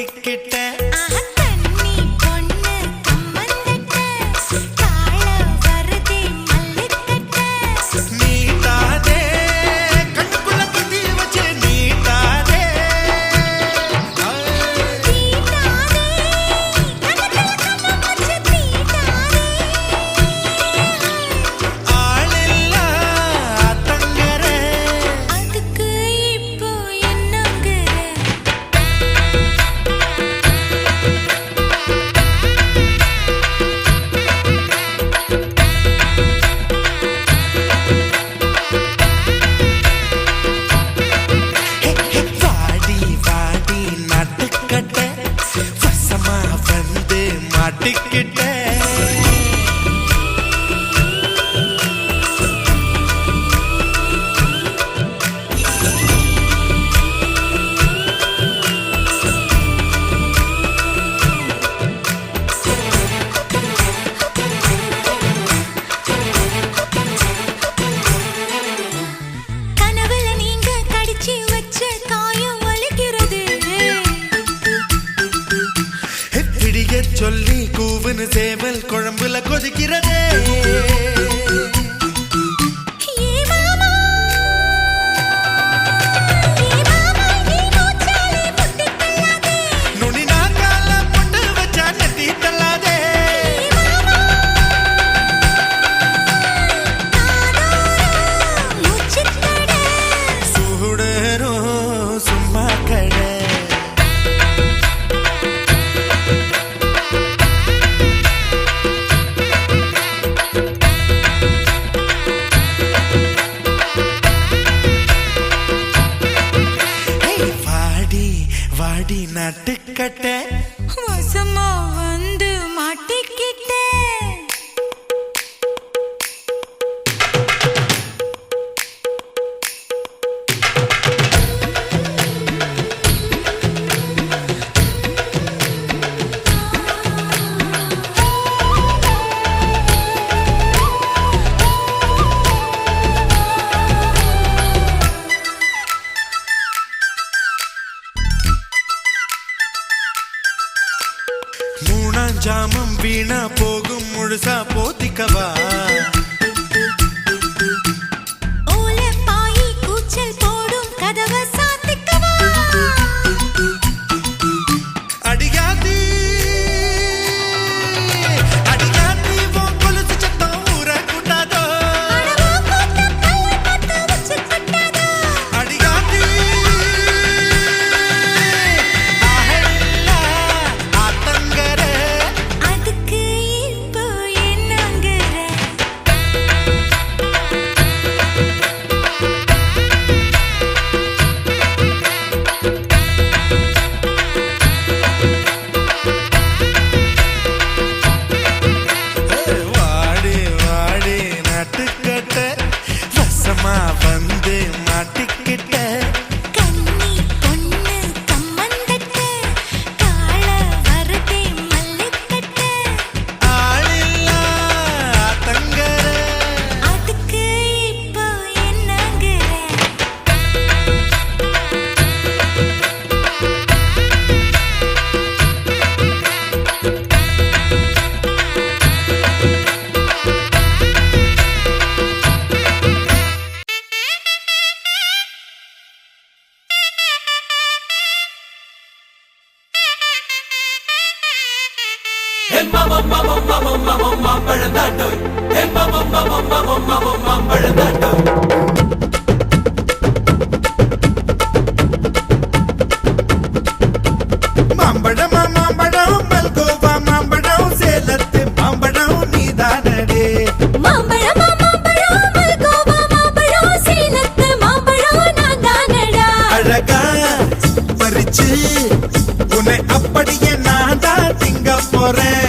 மாட்டிக்கிட்ட சொல்லி கூவுன்னு சேவல் குழம்புல கொதிக்கிறதே நுனி நாக்கால பொட்டு வச்சா நெத்தி தள்ளாதே சூடரோ சும்மா கடை வாடி நட்டுக்கட்ட வசமா வந்து மாட்டிக்கிட்டே ஜாமம் வீணா போகும் முழுசா போத்திக்கவா ஓலை பாயி கூச்சல் போடும் கதவை சாத்திக்கவா அடியாதி அடியாதி ஓ கொலுசு சத்தம் ஊர கூட்டாதோ அடியாதி வந்து மாட்டிக்கிட்ட கண்ணி பொண்ணு கம்மந்தட்ட காள வரதே மல்லிக்கட்ட ஆளில்லா தங்கர அதுக்கு இப்போ என்னங்கிற மாம்பழம் மாம்பழம் மல்கோவா மாம்பழம் சேலத்து மாம்பழம் நீதானடே மாம்பழம் மாம்பழம் மல்கோவா மாம்பழம் சேலத்து மாம்பழம் நான்தானடா அழகா பறிச்சு உன்னை அப்படியே நான் தான் திங்க போறேன்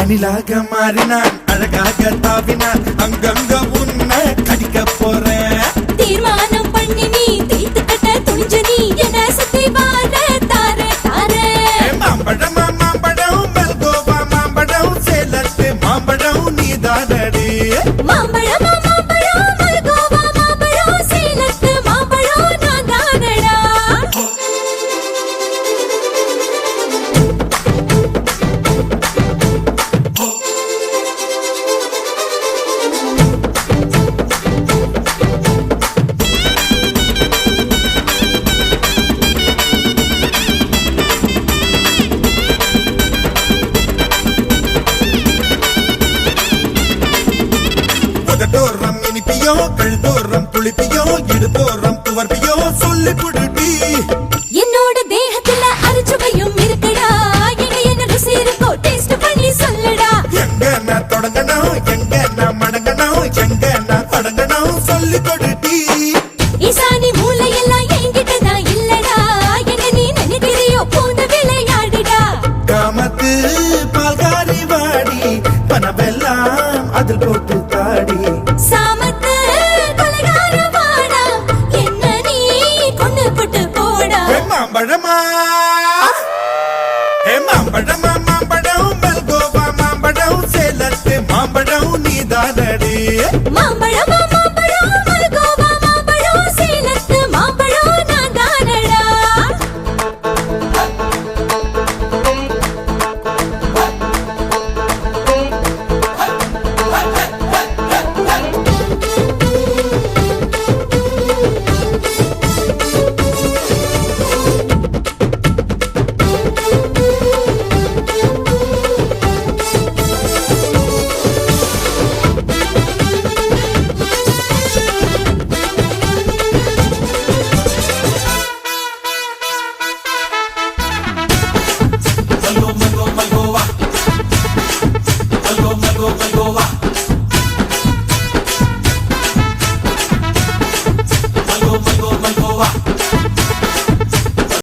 அணிலாக மாறினான் அழகாக தாவினான் அங்கங்க உன்னை கடிக்க போறேன் தீர்மானம் பண்ணி நீ தீர்த்து கட்ட துணிஞ்ச நீ என்ன சுத்தி வாழ தாரே தாரே மாம்பழம் மாம்பழம் மல்கோவா மாம்பழம் சேலத்து மாம்பழம் நீதானடே மாம்பழம் மாம்பழம் மல்கோவா மாம்பழம் சொல்லி குடுடி. என்னோட தேகத்துல அரிச்சுவையும் இருக்குடா எங்க என்ன ருசி இருக்கோ டேஸ்ட் பண்ணி சொல்லுடா எங்க நான் தொடங்கணும், எங்க நான் மடங்கணும், எங்க நான் தொடங்கணும் சொல்லி கொடுடி. ஈசானி மூளையெல்லாம் என்கிட்ட தான் இல்லடா என்ன நீ நினைக்கிறியோ பூந்த விளையாடுடா காமத்து பால்காரி வாடி, பணமெல்லாம் அதில் போட்டு தாடி. சாமத்து கொலைகார வாடா என்ன நீ கொண்டு போட்டு போடா மாம்பழமா மாம்பழமா மாம்பழம் மல்கோவா மாம்பழம் சேலத்து மாம்பழம் நீதானடி. மாம்பழமா மாம்பழம் மல்கோவா மாம்பழம் சேலத்து மாம்பழம் நான் தானடா Malgo, Malgo, Malgova. Malgo, Malgo, Malgova.